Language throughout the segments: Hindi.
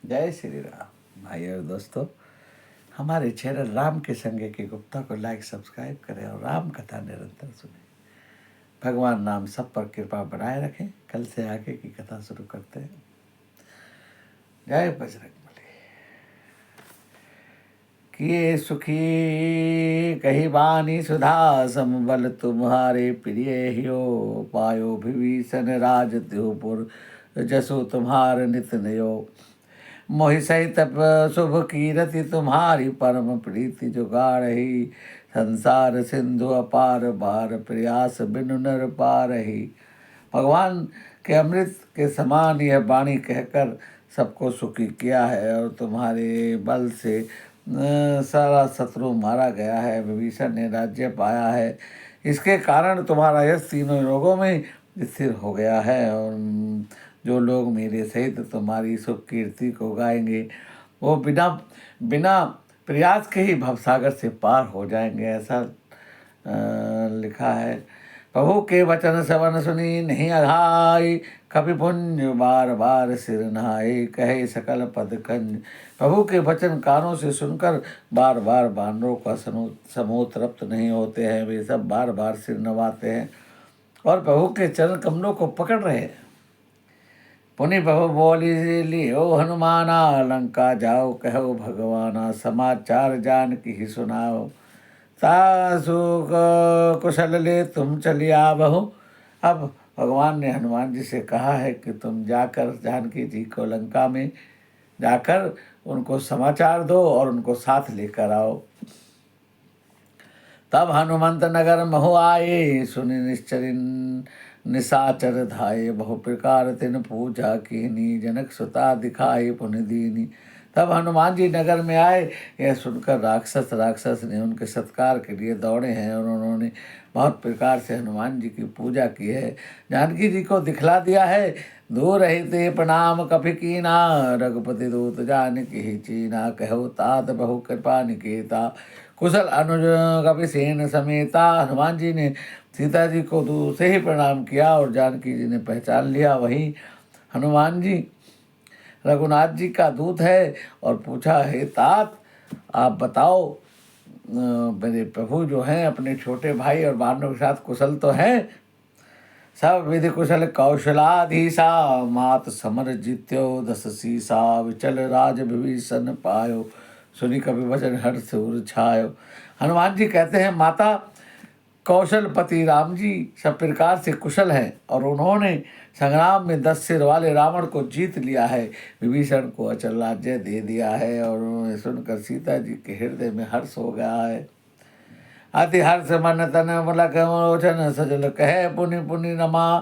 जय श्री राम। भाई और दोस्तों, हमारे चैनल राम के संगे के गुप्ता को लाइक सब्सक्राइब करें और राम कथा निरंतर सुने। भगवान नाम सब पर कृपा बनाए रखें। कल से आगे की कथा शुरू करते हैं। जय बजरंगबली। किए सुखी कही बानी सुधा समबल तुम्हारे प्रिय हियो पायो विभीषण राज त्योपुर जसो तुम्हार नित नयो मोहि सहित शुभ कीरति तुम्हारी परम प्रीति जुगाड़ही संसार सिंधु अपार बार प्रयास बिनु नर पारही। भगवान के अमृत के समान यह वाणी कहकर सबको सुखी किया है और तुम्हारे बल से सारा शत्रु मारा गया है। विभीषण ने राज्य पाया है, इसके कारण तुम्हारा यश तीनों लोगों में स्थिर हो गया है। और जो लोग मेरे सहित तुम्हारी शुभ कीर्ति को गाएंगे वो बिना बिना प्रयास के ही भवसागर से पार हो जाएंगे, ऐसा लिखा है। प्रभु के वचन श्रवण सुनी नहीं अघाई कभी पुण्य बार बार सिर नहाए कहे सकल पद कंज। प्रभु के वचन कानों से सुनकर बार बार बानरों का समूह तृप्त नहीं होते हैं, वे सब बार बार सिर नवाते हैं और प्रभु के चरण कमलों को पकड़ रहे हैं। पुनि प्रभु बोली लियो हनुमाना लंका जाओ कहो भगवाना समाचार जान की ही सुनाओ सासु कुशल ले तुम चलिया बहू। अब भगवान ने हनुमान जी से कहा है कि तुम जाकर जानकी जी को लंका में जाकर उनको समाचार दो और उनको साथ लेकर आओ। तब हनुमंत नगर महु आए सुनि निश्चरिन निशाचर धाये बहु प्रकार तिन पूजा कीनी जनक सुता दिखाई पुनि दीनी। तब हनुमान जी नगर में आए, यह सुनकर राक्षस ने उनके सत्कार के लिए दौड़े हैं और उन्होंने बहुत प्रकार से हनुमान जी की पूजा की है, जानकी जी को दिखला दिया है। दूर रहते प्रणाम कपि कीना रघुपति दूत जानकी ही चीना कहो तात बहु कृपा निकेता कुशल अनुज कपि सेन समेता। हनुमान जी ने सीता जी को दूर से ही प्रणाम किया और जानकी जी ने पहचान लिया वही हनुमान जी रघुनाथ जी का दूत है और पूछा, हे तात आप बताओ मेरे प्रभु जो हैं अपने छोटे भाई और बानरों के साथ कुशल तो हैं? सब विधि कुशल कौशलाधीशा मात समर जीत्यो दस सीसा विचल राज विभीषण पायो सुनि कवि वचन हर्ष उर छायो। हनुमान जी कहते हैं माता कौशलपति राम जी सब प्रकार से कुशल हैं और उन्होंने संग्राम में 10 सिर वाले रावण को जीत लिया है, विभीषण को अचल राज्य दे दिया है। और उन्होंने सुनकर सीता जी के हृदय में हर्ष हो गया है। अति हर्ष मन तन मलक मोचन सजल कहे पुनि पुनि नमा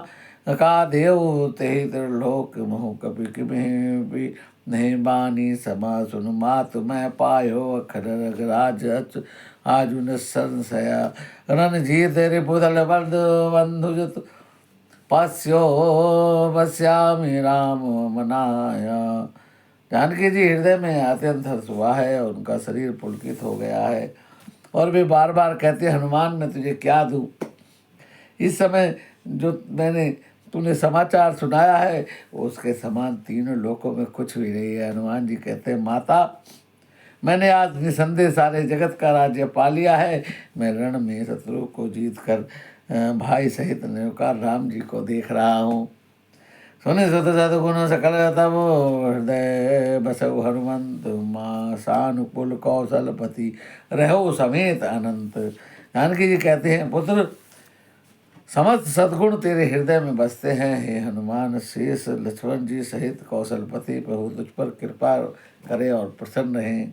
का देव ते त्रिलोक मोह कपि किमें नहीं बानी समा सुन मात मैं पायो अखर रघुराज आजुन संशया रन जी तेरे पुतल बंद बंधुजत पश्यो बस्यामि राम मनाया। जानकी जी हृदय में अत्यंत हर्ष हुआ है और उनका शरीर पुलकित हो गया है और वे बार बार कहते हनुमान मैं तुझे क्या दूँ। इस समय जो तूने समाचार सुनाया है उसके समान तीनों लोकों में कुछ भी नहीं है। हनुमान जी कहते हैं माता मैंने आज निसंदेह सारे जगत का राज्य पा लिया है। मैं रण में शत्रु को जीत कर भाई सहित निर्विकार राम जी को देख रहा हूँ। सुने सुत सदगुण सकल तब हृदय बसौ हनुमंत माँ सानुकूल कौशलपति रहो समेत अनंत। जानकी जी कहते हैं पुत्र समस्त सद्गुण तेरे हृदय में बसते हैं। हे हनुमान शेष लक्ष्मण जी सहित कौशलपति प्रभु तुझ पर कृपा करे और प्रसन्न रहें।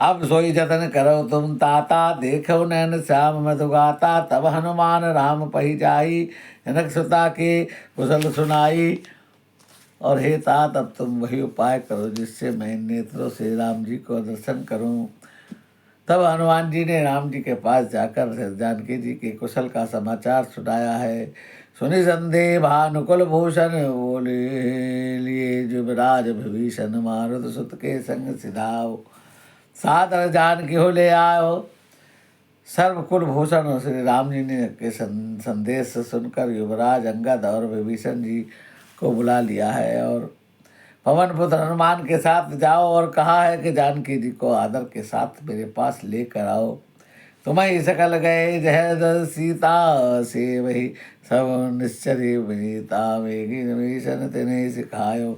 अब सोई जतन करो तुम ताता देखो नैन श्याम मधुगाता तब हनुमान राम पही जाई जनक सुता के कुशल सुनाई। और हे तात अब तुम वही उपाय करो जिससे मैं नेत्रों से राम जी को दर्शन करूं। तब हनुमान जी ने राम जी के पास जाकर जानकी जी के कुशल का समाचार सुनाया है। सुनि संदेह भानुकुल भूषण बोले लिए जुबराज विभीषण मारुत सुत के संग सिधाओ सादर जानकी हो ले आओ। सर्वकुल भूषण श्री राम जी ने के संदेश सुनकर युवराज अंगद और विभीषण जी को बुला लिया है और पवन पुत्र हनुमान के साथ जाओ और कहा है कि जानकी जी को आदर के साथ मेरे पास लेकर आओ। तुम्हें सकल गए जह सीता से वही सब निश्चरी विनीता वेगी विभीषण तिन्हें सिखायो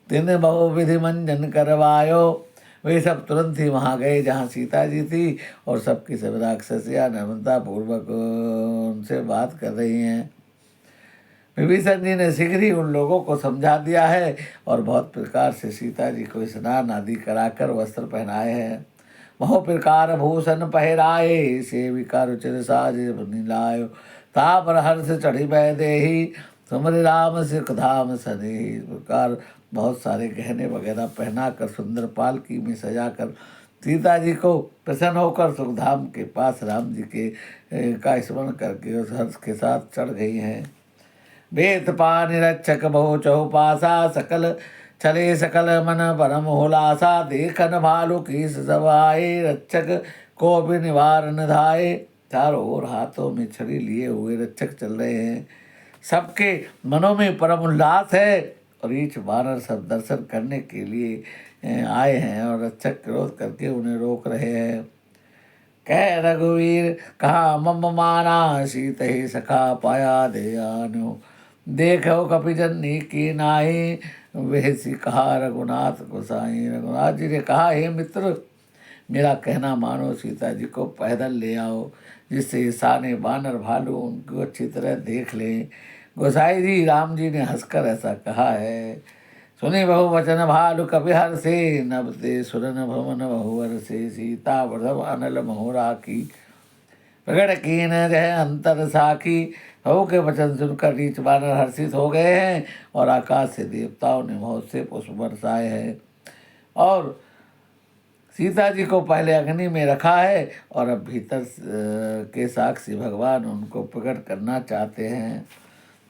तिन बहु विधि मंजन करवायो। वे सब तुरंत ही वहाँ गए जहाँ सीता जी थी और सबकी सब राक्षसियाँ नम्रता पूर्वक उनसे बात कर रही हैं। विभीषण जी ने शीघ्र ही उन लोगों को समझा दिया है और बहुत प्रकार से सीता जी को स्नान आदि कराकर वस्त्र पहनाए हैं। बहु प्रकार भूषण पहराए सेविका रुचिर साज नीलायो तापर हर्ष चढ़ी बह देही तुमर राम सिख धाम सने। इस प्रकार बहुत सारे गहने वगैरह पहना कर सुंदर पालकी में सजाकर सीता जी को प्रसन्न होकर सुखधाम के पास राम जी के का स्मरण करके उस हर्ष के साथ चढ़ गई हैं। वेद पानि रक्षक बहु चौपासा सकल चले सकल मन परम हुलासा देखन भालू की सवाए रक्षक को भी निवारण धाये। चारों ओर हाथों में छड़ी लिए हुए रक्षक चल रहे हैं। सबके मनों में परम उल्लास है और ईच वानर सब दर्शन करने के लिए आए हैं और रक्षक क्रोध करके उन्हें रोक रहे हैं। कह रघुवीर कहा मम माना सीत ही सखा पाया दयानु देखो कपिजन्नी की नाई वैसी कहा रघुनाथ गोसाई। रघुनाथ जी ने कहा हे मित्र मेरा कहना मानो सीता जी को पैदल ले आओ जिससे साने बानर भालू उनको अच्छी तरह देख लें। गोसाई जी राम जी ने हंसकर ऐसा कहा है। सुने बहु वचन भालु कपिहर से नभते सुरन भवन बहुवर से सीता वृधव अनल मोहरा की प्रगट कीन रह अंतर साखी। बहु के वचन सुनकर रीछ बानर हर्षित हो गए हैं और आकाश से देवताओं ने बहुत से पुष्प बरसाए हैं और सीता जी को पहले अग्नि में रखा है और अब भीतर के साक्षी भगवान उनको प्रकट करना चाहते हैं।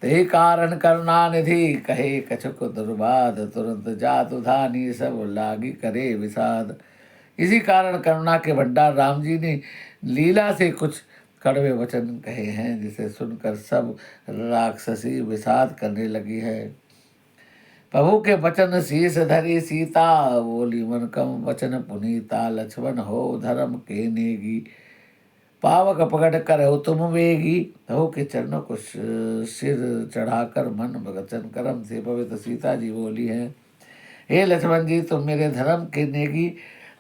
ते कारण करुणा निधि कहे कछुक दुर्बाद तुरंत जात उधानी सब लागी करे विषाद। इसी कारण करुणा के भंडार राम जी ने लीला से कुछ कड़वे वचन कहे हैं जिसे सुनकर सब राक्षसी विषाद करने लगी है। प्रभु के वचन शीस धरी सीता बोली मन कम वचन पुनीता लक्ष्मण हो धर्म के नेगी पावक पकड़ कर हो तुम वेगी। प्रभु के चरणों को सिर चढ़ाकर मन वचन कर्म से पवित्र सीता जी बोली है। हे लक्ष्मण जी तुम मेरे धर्म के नेगी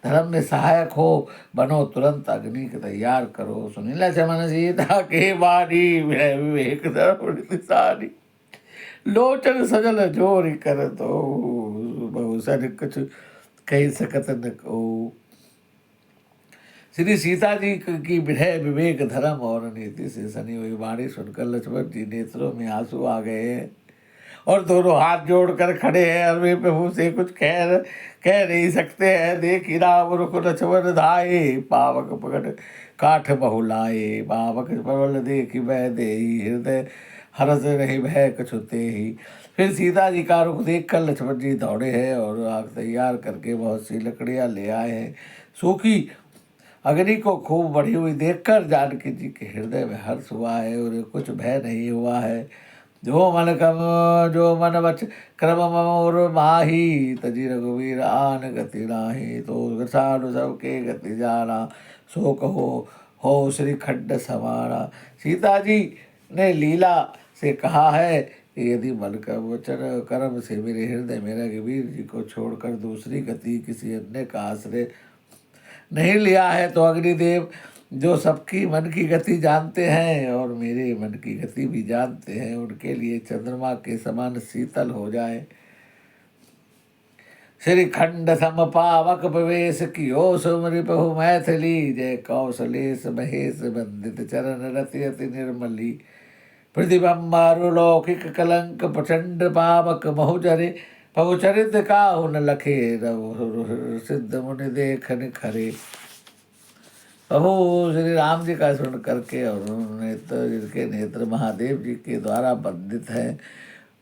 धर्म में सहायक हो बनो तुरंत अग्नि के तैयार करो। सुनी लक्ष्मण सीता के बारी विवेक धर्म लोचन सजल जोरी कर दो बहुसन कुछ कही सकत न को। श्री सीता जी की विनय विवेक धर्म और नीति से सनी हुई वाणी सुनकर लक्ष्मण जी नेत्रों में आंसू आ गए हैं और दोनों हाथ जोड़कर खड़े हैं और वे प्रभु से कुछ कह नहीं सकते हैं। देखी राम रुख लक्ष्मण धाये पावक पकड़ काठ बहुलाए पावक प्रबल देखी वह दे हृदय हरस रही भय कछुते ही। फिर सीता जी का रुख देख कर लक्ष्मण जी दौड़े हैं और आग तैयार करके बहुत सी लकड़ियाँ ले आए हैं। सूखी अग्नि को खूब बढ़ी हुई देखकर जानकी जी के हृदय में हर्ष हुआ है और कुछ भय नहीं हुआ है। जो मन वच क्रम मोर माही तजी रघुवीर आन गति नाही तो साधु सबके गति जाना सो कहो हो श्री खड्ड समाना। सीता जी ने लीला से कहा है कि यदि मन का वचन कर्म से मेरे हृदय में रघुवीर जी को छोड़कर दूसरी गति किसी अन्य का आश्रय नहीं लिया है तो अग्निदेव जो सबकी मन की गति जानते हैं और मेरे मन की गति भी जानते हैं उनके लिए चंद्रमा के समान शीतल हो जाए। श्री खंड सम पावक प्रवेश कियो सुमरि बहु मैथिली जय कौशलेश महेश बंदित चरण रति अति निर्मली प्रतिबंबारुलौकिक कलंक प्रचंड पावक बहुजरे बहुचरित काहुन लखे सिद्ध मुनि देखन खरे। प्रभु श्री राम जी का स्मरण करके और जिनके नेत्र महादेव जी के द्वारा बंदित हैं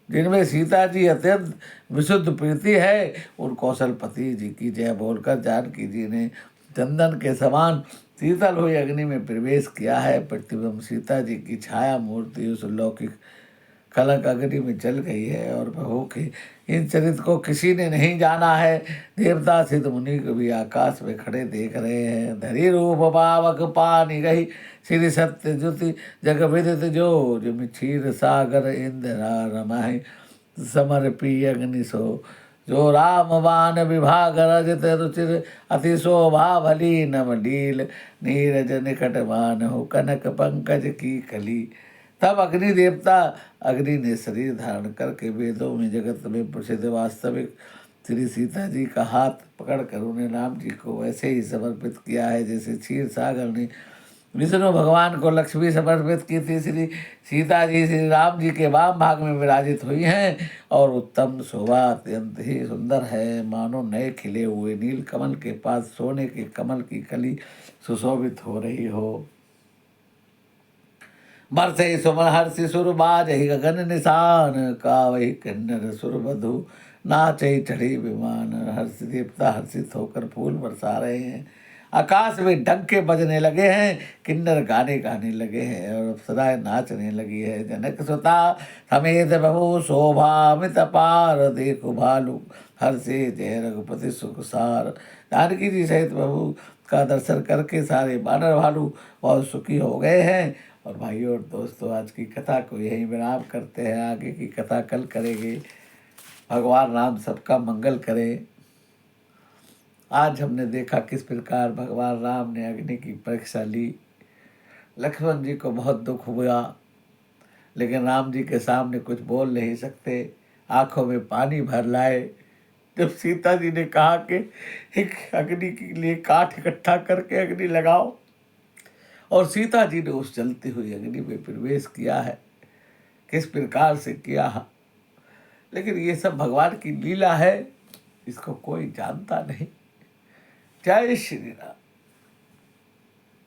जिनमें सीता जी अत्यंत विशुद्ध प्रीति है उन कौशलपति जी की जय बोलकर जानकी जी ने चंदन के समान शीतल हुई अग्नि में प्रवेश किया है। प्रतिबिंब सीता जी की छाया मूर्ति उस लौकिक कलंक अग्नि में जल गई है। और प्रभु के इन चरित्र को किसी ने नहीं जाना है। देवता सिद्ध मुनि को भी आकाश में खड़े देख रहे हैं। धरी रूप पावक पानी गई, श्री सत्य ज्योति जग विदित जो, जिम क्षीर सागर इंद्रा रमाहि, समर पी अग्नि सो, जो राम बाण विभाग रजत रुचिर, अति शोभा भली नवनील, नीरज निकट मान हो कनक पंकज की कली। तब अग्नि देवता अग्नि ने शरीर धारण करके वेदों में जगत में प्रसिद्ध वास्तविक श्री सीता जी का हाथ पकड़कर उन्हें राम जी को वैसे ही समर्पित किया है जैसे क्षीर सागर ने विष्णु भगवान को लक्ष्मी समर्पित की थी। श्री सीता जी श्री राम जी के वाम भाग में विराजित हुई हैं और उत्तम शोभा अत्यंत ही सुंदर है, मानो नए खिले हुए नील कमल के पास सोने के कमल की कली सुशोभित हो रही हो। बरसे सुमन हर्षि सुर बाजहि गगन निशान, का वही किन्नर सुर बधु नाचई चढ़ी विमान। हर्ष देवता हर्षित होकर फूल बरसा रहे हैं, आकाश में डंके बजने लगे हैं, किन्नर गाने गाने लगे हैं और अप्सराएं नाचने लगी है। जनक सुता समेत प्रभु शोभामित अपार, देखो भालू हर्षे जय रघुपति सुख सार। जानकी जी सहित प्रभु का दर्शन करके सारे बानर भालू बहुत सुखी हो गए हैं। और भाइयों और दोस्तों, आज की कथा को यहीं विराम करते हैं, आगे की कथा कल करेंगे। भगवान राम सबका मंगल करें। आज हमने देखा किस प्रकार भगवान राम ने अग्नि की परीक्षा ली। लक्ष्मण जी को बहुत दुख हुआ, लेकिन राम जी के सामने कुछ बोल नहीं सकते, आंखों में पानी भर लाए। जब सीता जी ने कहा कि एक अग्नि के लिए काठ इकट्ठा करके अग्नि लगाओ, और सीता जी ने उस जलती हुई अग्नि में प्रवेश किया है, किस प्रकार से किया है। लेकिन ये सब भगवान की लीला है, इसको कोई जानता नहीं। जय श्री राम।